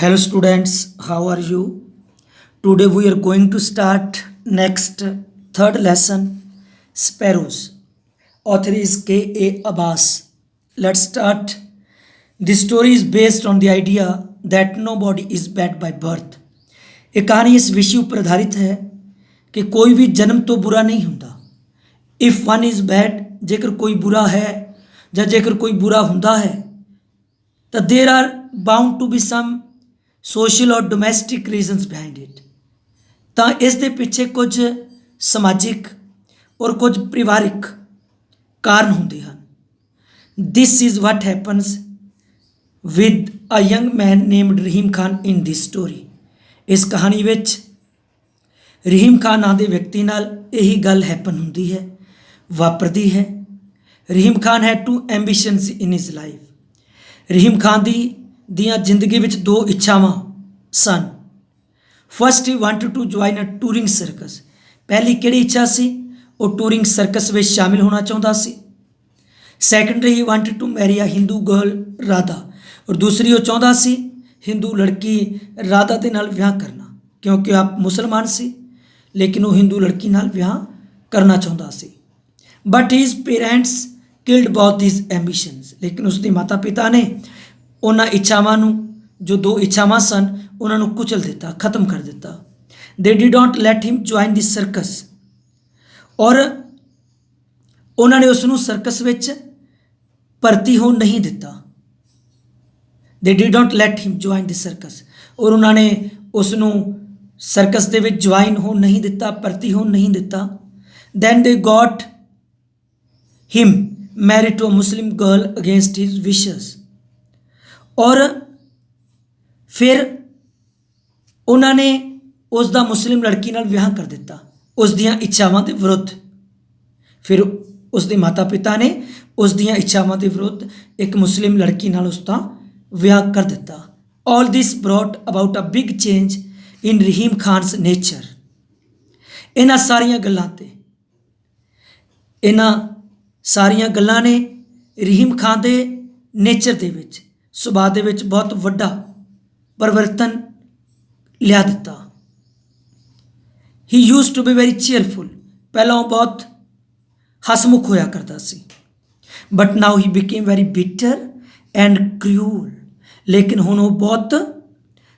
Hello students, how are you? Today we are going to start next third lesson Sparrows. Author is K.A. Abbas. Let's start. This story is based on the idea that nobody is bad by birth. ਇਹ ਕਹਾਣੀ ਇਸ ਵਿਸ਼ੇ ਉੱਪਰ ਆਧਾਰਿਤ ਹੈ ਕਿ ਕੋਈ ਵੀ ਜਨਮ ਤੋਂ ਬੁਰਾ ਨਹੀਂ ਹੁੰਦਾ। ਇਫ ਵਨ ਇਜ਼ ਬੈਡ, ਜੇਕਰ ਕੋਈ ਬੁਰਾ ਹੈ ਜਾਂ ਜੇਕਰ ਕੋਈ ਬੁਰਾ ਹੁੰਦਾ ਹੈ ਤਾਂ there are bound to be some social or domestic reasons behind it. ਤਾਂ ਇਸ ਦੇ ਪਿੱਛੇ ਕੁਝ ਸਮਾਜਿਕ ਔਰ ਕੁਝ ਪਰਿਵਾਰਿਕ ਕਾਰਨ ਹੁੰਦੇ ਹਨ। This is what happens with a young man named Rahim Khan in this story. ਇਸ ਕਹਾਣੀ ਵਿੱਚ ਰਹੀਮ ਖਾਨ ਨਾਂ ਦੇ ਵਿਅਕਤੀ ਨਾਲ ਇਹੀ ਗੱਲ ਹੈਪਨ ਹੁੰਦੀ ਹੈ, ਵਾਪਰਦੀ ਹੈ। Rahim Khan has two ambitions in his life. Rahim Khan ਦੀਆਂ ਜ਼ਿੰਦਗੀ ਵਿੱਚ ਦੋ ਇੱਛਾਵਾਂ ਸਨ। First he wanted to join a touring circus. ਪਹਿਲੀ ਕਿਹੜੀ ਇੱਛਾ ਸੀ? ਉਹ ਟੂਰਿੰਗ ਸਰਕਸ ਵਿੱਚ ਸ਼ਾਮਿਲ ਹੋਣਾ ਚਾਹੁੰਦਾ ਸੀ। Secondly he wanted to marry a Hindu girl Radha. ਔਰ ਦੂਸਰੀ ਉਹ ਚਾਹੁੰਦਾ ਸੀ ਹਿੰਦੂ ਲੜਕੀ ਰਾਧਾ ਦੇ ਨਾਲ ਵਿਆਹ ਕਰਨਾ, ਕਿਉਂਕਿ ਆਪ ਮੁਸਲਮਾਨ ਸੀ ਲੇਕਿਨ ਉਹ ਹਿੰਦੂ ਲੜਕੀ ਨਾਲ ਵਿਆਹ ਕਰਨਾ ਚਾਹੁੰਦਾ ਸੀ। But his parents killed both his ambitions. ਲੇਕਿਨ ਉਸਦੇ ਮਾਤਾ ਪਿਤਾ ਨੇ ਉਹਨਾਂ ਇੱਛਾਵਾਂ ਨੂੰ, ਜੋ ਦੋ ਇੱਛਾਵਾਂ ਸਨ, ਉਹਨਾਂ ਨੂੰ ਕੁਚਲ ਦਿੱਤਾ, ਖਤਮ ਕਰ ਦਿੱਤਾ। ਦੇ did not let him join this circus. ਔਰ ਉਹਨਾਂ ਨੇ ਉਸ ਨੂੰ ਸਰਕਸ ਵਿੱਚ ਭਰਤੀ ਹੋਣ ਨਹੀਂ ਦਿੱਤਾ। ਦੇ did not let him join this circus. ਔਰ ਉਹਨਾਂ ਨੇ ਉਸ ਨੂੰ ਸਰਕਸ ਦੇ ਵਿੱਚ ਜੁਆਇਨ ਹੋਣ ਨਹੀਂ ਦਿੱਤਾ, ਭਰਤੀ ਹੋਣ ਨਹੀਂ ਦਿੱਤਾ। Then they got him married to a Muslim girl against his wishes. ਔਰ ਫਿਰ ਉਹਨਾਂ ਨੇ ਉਸ ਦਾ ਮੁਸਲਿਮ ਲੜਕੀ ਨਾਲ ਵਿਆਹ ਕਰ ਦਿੱਤਾ, ਉਸ ਦੀਆਂ ਇੱਛਾਵਾਂ ਦੇ ਵਿਰੁੱਧ। ਫਿਰ ਉਸ ਦੇ ਮਾਤਾ ਪਿਤਾ ਨੇ ਉਸ ਦੀਆਂ ਇੱਛਾਵਾਂ ਦੇ ਵਿਰੁੱਧ ਇੱਕ ਮੁਸਲਿਮ ਲੜਕੀ ਨਾਲ ਉਸ ਦਾ ਵਿਆਹ ਕਰ ਦਿੱਤਾ। All this brought about a big change in Rahim Khan's nature. ਇਹਨਾਂ ਸਾਰੀਆਂ ਗੱਲਾਂ ਨੇ ਰਹੀਮ ਖਾਨ ਦੇ ਨੇਚਰ ਦੇ ਵਿੱਚ, ਸੁਭਾਅ ਦੇ ਵਿੱਚ ਬਹੁਤ ਵੱਡਾ ਪਰਿਵਰਤਨ ਲਿਆ ਦਿੱਤਾ। He used to be very cheerful. ਪਹਿਲਾਂ ਉਹ ਬਹੁਤ ਹਸਮੁਖ ਹੋਇਆ ਕਰਦਾ ਸੀ। But now he became very bitter and cruel. ਲੇਕਿਨ ਹੁਣ ਉਹ ਬਹੁਤ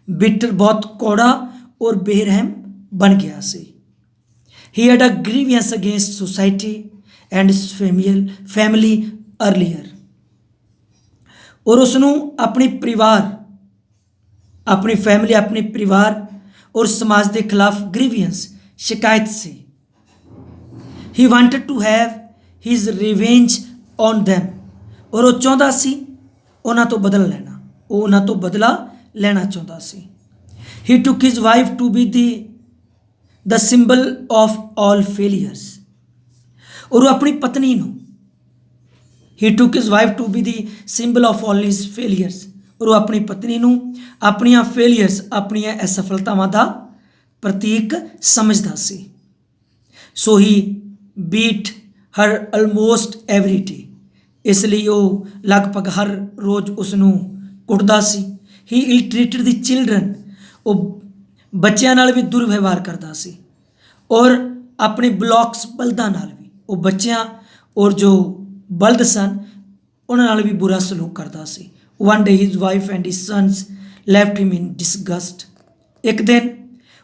ਬਿਟਰ, ਬਹੁਤ ਕੌੜਾ ਔਰ ਬੇਰਹਿਮ ਬਣ ਗਿਆ ਸੀ। He had a grievance against society and family earlier. ਔਰ ਉਸ ਨੂੰ ਆਪਣੀ ਫੈਮਿਲੀ, ਆਪਣੇ ਪਰਿਵਾਰ ਔਰ ਸਮਾਜ ਦੇ ਖਿਲਾਫ ਗ੍ਰੀਵੈਂਸ, ਸ਼ਿਕਾਇਤ ਸੀ। He wanted to have his revenge on them. ਔਰ ਉਹ ਚਾਹੁੰਦਾ ਸੀ ਉਹਨਾਂ ਤੋਂ ਬਦਲਾ ਲੈਣਾ, ਉਹ ਉਹਨਾਂ ਤੋਂ ਬਦਲਾ ਲੈਣਾ ਚਾਹੁੰਦਾ ਸੀ। He took his wife to be the symbol of all failures. ਔਰ ਉਹ ਆਪਣੀ ਪਤਨੀ ਨੂੰ, he took his wife to be the symbol of all his failures. ਔਰ ਉਹ ਆਪਣੀ ਪਤਨੀ ਨੂੰ ਆਪਣੀਆਂ ਫੇਲੀਅਰਸ, ਆਪਣੀਆਂ ਅਸਫਲਤਾਵਾਂ ਦਾ ਪ੍ਰਤੀਕ ਸਮਝਦਾ ਸੀ। ਸੋ ਹੀ ਬੀਟ ਹਰ ਆਲਮੋਸਟ ਐਵਰੀ ਡੇ। ਇਸ ਲਈ ਉਹ ਲਗਭਗ ਹਰ ਰੋਜ਼ ਉਸ ਨੂੰ ਕੁੱਟਦਾ ਸੀ। ਹੀ ਇਲ ਟ੍ਰੀਟਡ ਦੀ ਚਿਲਡਰਨ। ਉਹ ਬੱਚਿਆਂ ਨਾਲ ਵੀ ਦੁਰਵਿਵਹਾਰ ਕਰਦਾ ਸੀ। ਔਰ ਆਪਣੇ ਬਲੌਕਸ, ਬਲਦਾਂ ਨਾਲ ਵੀ, ਉਹ ਬੱਚਿਆਂ ਔਰ ਜੋ ਬਲਦ ਸਨ ਉਹਨਾਂ ਨਾਲ ਵੀ ਬੁਰਾ ਸਲੂਕ ਕਰਦਾ ਸੀ। One day his wife and his sons left him in disgust. ਇੱਕ ਦਿਨ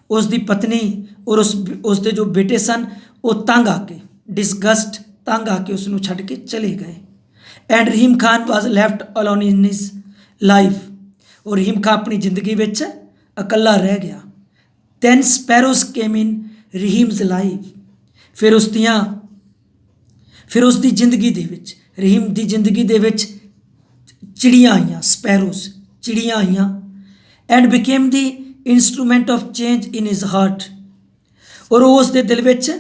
ਉਸ ਦੀ ਪਤਨੀ ਔਰ ਉਸ ਦੇ ਜੋ ਬੇਟੇ ਸਨ ਉਹ ਤੰਗ ਆ ਕੇ ਉਸ ਨੂੰ ਛੱਡ ਕੇ ਚਲੇ ਗਏ। And Rahim Khan was left alone in his life. ਔਰ ਰਹੀਮ ਖਾਨ ਆਪਣੀ ਜ਼ਿੰਦਗੀ ਵਿੱਚ ਇਕੱਲਾ ਰਹਿ ਗਿਆ। Then sparrows came in Rahim's life. ਫਿਰ ਉਸ ਦੀ ਜ਼ਿੰਦਗੀ ਦੇ ਵਿੱਚ, ਰਹੀਮ ਦੀ ਜ਼ਿੰਦਗੀ ਦੇ ਵਿੱਚ ਚਿੜੀਆਂ ਆਈਆਂ, ਸਪੈਰੋਜ਼, ਚਿੜੀਆਂ ਆਈਆਂ। And became the instrument of change in his heart. ਔਰ ਉਹ ਉਸ ਦੇ ਦਿਲ ਵਿੱਚ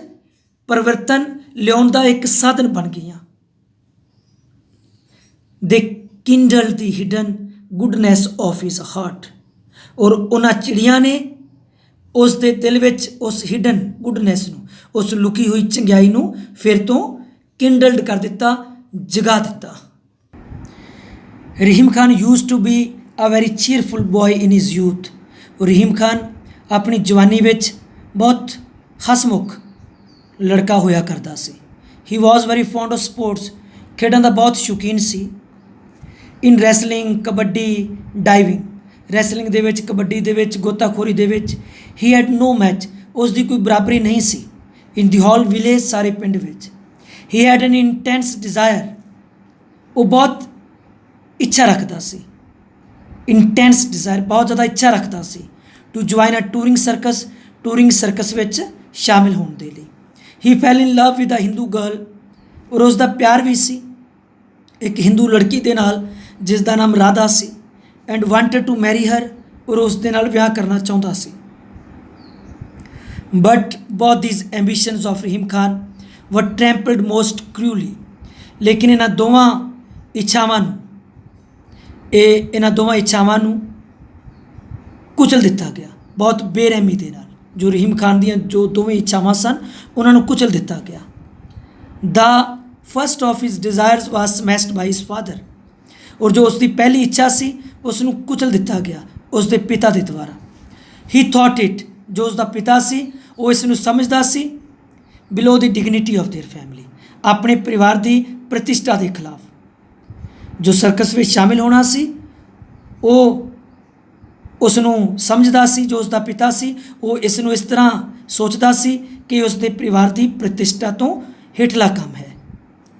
ਪਰਿਵਰਤਨ ਲਿਆਉਣ ਦਾ ਇੱਕ ਸਾਧਨ ਬਣ ਗਈਆਂ। ਦੇ ਕਿੰਡਲ ਦੀ hidden goodness of his heart. ਔਰ ਉਹਨਾਂ ਚਿੜੀਆਂ ਨੇ ਉਸ ਦੇ ਦਿਲ ਵਿੱਚ ਉਸ ਹਿਡਨ ਗੁੱਡਨੈਸ ਨੂੰ, ਉਸ ਲੁਕੀ ਹੋਈ ਚੰਗਿਆਈ ਨੂੰ ਫਿਰ ਤੋਂ ਕਿੰਡਲਡ ਕਰ ਦਿੱਤਾ, ਜਗਾ ਦਿੱਤਾ। Rahim Khan used to be a very cheerful boy in his youth. Rahim Khan ਆਪਣੀ ਜਵਾਨੀ ਵਿੱਚ ਬਹੁਤ ਹਸਮੁਖ ਲੜਕਾ ਹੋਇਆ ਕਰਦਾ ਸੀ। He was very fond of sports, ਖੇਡਾਂ ਦਾ ਬਹੁਤ ਸ਼ੌਕੀਨ ਸੀ। In wrestling, kabaddi, diving. Wrestling ਦੇ ਵਿੱਚ, ਕਬੱਡੀ ਦੇ ਵਿੱਚ, ਗੋਤਾਖੋਰੀ ਦੇ ਵਿੱਚ ਹੀ ਹੈਡ ਨੋ ਮੈਚ, ਉਸ ਦੀ ਕੋਈ ਬਰਾਬਰੀ ਨਹੀਂ ਸੀ। ਇਨ ਦੀ ਹੋਲ ਵਿਲੇਜ, ਸਾਰੇ ਪਿੰਡ ਵਿੱਚ। He had an intense desire, ਉਹ ਬਹੁਤ ਇੱਛਾ ਰੱਖਦਾ ਸੀ। ਇੰਟੈਂਸ ਡਿਜ਼ਾਇਰ, ਬਹੁਤ ਜ਼ਿਆਦਾ ਇੱਛਾ ਰੱਖਦਾ ਸੀ। To join a touring circus, touring circus ਵਿੱਚ ਸ਼ਾਮਿਲ ਹੋਣ ਦੇ ਲਈ। He fell in love with a Hindu girl, ਔਰ ਉਸ ਦਾ ਪਿਆਰ ਵੀ ਸੀ ਇੱਕ ਹਿੰਦੂ ਲੜਕੀ ਦੇ ਨਾਲ ਜਿਸ ਦਾ ਨਾਮ ਰਾਧਾ ਸੀ। And wanted to marry her, ਔਰ ਉਸ ਦੇ ਨਾਲ ਵਿਆਹ ਕਰਨਾ ਚਾਹੁੰਦਾ ਸੀ। But both these ambitions of Rahim Khan were trampled most ਕਰੂਲੀ, ਲੇਕਿਨ ਇਹਨਾਂ ਦੋਵਾਂ ਇੱਛਾਵਾਂ ਨੂੰ ਕੁਚਲ ਦਿੱਤਾ ਗਿਆ ਬਹੁਤ ਬੇਰਹਿਮੀ ਦੇ ਨਾਲ। ਜੋ ਰਹੀਮ ਖਾਨ ਦੀਆਂ ਜੋ ਦੋਵੇਂ ਇੱਛਾਵਾਂ ਸਨ ਉਹਨਾਂ ਨੂੰ ਕੁਚਲ ਦਿੱਤਾ ਗਿਆ। The first of his desires was smashed by his father, ਔਰ ਜੋ ਉਸ ਦੀ ਪਹਿਲੀ ਇੱਛਾ ਸੀ ਉਸ ਨੂੰ ਕੁਚਲ ਦਿੱਤਾ ਗਿਆ ਉਸ ਦੇ ਪਿਤਾ ਦੇ ਦੁਆਰਾ। ਹੀ ਥੋਟ ਇਟ, ਜੋ ਉਸ ਦਾ ਪਿਤਾ ਸੀ ਉਹ ਇਸ ਨੂੰ ਸਮਝਦਾ ਸੀ ਬਿਲੋ ਦੀ ਡਿਗਨਿਟੀ ਆਫ ਦੇਅਰ ਫੈਮਿਲੀ, ਆਪਣੇ ਪਰਿਵਾਰ ਦੀ ਪ੍ਰਤਿਸ਼ਠਾ ਦੇ ਖਿਲਾਫ। ਜੋ ਸਰਕਸ ਵਿੱਚ ਸ਼ਾਮਿਲ ਹੋਣਾ ਸੀ ਉਹ ਉਸ ਨੂੰ ਸਮਝਦਾ ਸੀ, ਜੋ ਉਸ ਦਾ ਪਿਤਾ ਸੀ ਉਹ ਇਸ ਨੂੰ ਇਸ ਤਰ੍ਹਾਂ ਸੋਚਦਾ ਸੀ ਕਿ ਉਸ ਦੇ ਪਰਿਵਾਰ ਦੀ ਪ੍ਰਤਿਸ਼ਠਾ ਤੋਂ ਹੇਠਲਾ ਕੰਮ ਹੈ,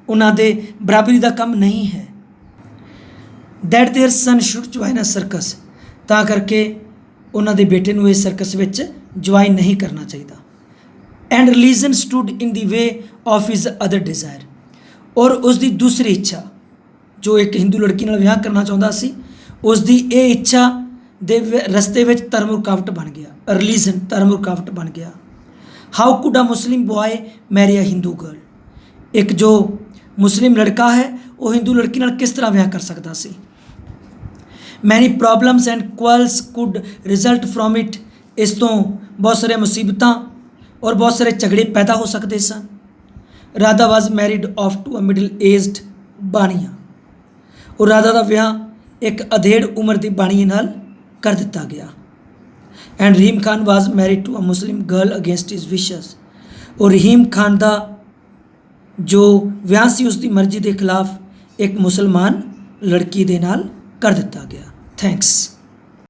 ਉਹਨਾਂ ਦੇ ਬਰਾਬਰੀ ਦਾ ਕੰਮ ਨਹੀਂ ਹੈ। That their son should join a circus, ਤਾਂ ਕਰਕੇ ਉਹਨਾਂ ਦੇ ਬੇਟੇ ਨੂੰ ਇਸ ਸਰਕਸ ਵਿੱਚ ਜੁਆਇਨ ਨਹੀਂ ਕਰਨਾ ਚਾਹੀਦਾ। And religion stood in the way of his other desire, ਔਰ ਉਸ ਦੀ ਦੂਸਰੀ ਇੱਛਾ, ਜੋ ਇੱਕ ਹਿੰਦੂ ਲੜਕੀ ਨਾਲ ਵਿਆਹ ਕਰਨਾ ਚਾਹੁੰਦਾ ਸੀ, ਉਸ ਦੀ ਇਹ ਇੱਛਾ ਦੇ ਰਸਤੇ ਵਿੱਚ ਧਰਮ ਰੁਕਾਵਟ ਬਣ ਗਿਆ। ਰਿਲੀਜਨ ਧਰਮ ਰੁਕਾਵਟ ਬਣ ਗਿਆ। How could a Muslim boy marry a Hindu girl, ਇੱਕ ਜੋ ਮੁਸਲਿਮ ਲੜਕਾ ਹੈ ਉਹ ਹਿੰਦੂ ਲੜਕੀ ਨਾਲ ਕਿਸ ਤਰ੍ਹਾਂ ਵਿਆਹ ਕਰ ਸਕਦਾ ਸੀ। Many problems and quarrels could result from it, ਇਸ ਤੋਂ ਬਹੁਤ ਸਾਰੀਆਂ ਮੁਸੀਬਤਾਂ ਔਰ ਬਹੁਤ ਸਾਰੇ ਝਗੜੇ ਪੈਦਾ ਹੋ ਸਕਦੇ ਸਨ। Radha was married off to a middle aged bania, ਔਰ ਰਾਧਾ ਦਾ ਵਿਆਹ ਇੱਕ ਅਧੇੜ ਉਮਰ ਦੀ ਬਾਣੀਏ ਨਾਲ ਕਰ ਦਿੱਤਾ ਗਿਆ। And Rahim Khan was married to a Muslim girl against his wishes, ਔਰ ਰਹੀਮ ਖਾਨ ਦਾ ਜੋ ਵਿਆਹ ਸੀ ਉਸ ਦੀ ਮਰਜ਼ੀ ਦੇ ਖਿਲਾਫ ਇੱਕ ਮੁਸਲਮਾਨ ਲੜਕੀ ਦੇ ਨਾਲ ਕਰ ਦਿੱਤਾ ਗਿਆ। ਥੈਂਕਸ।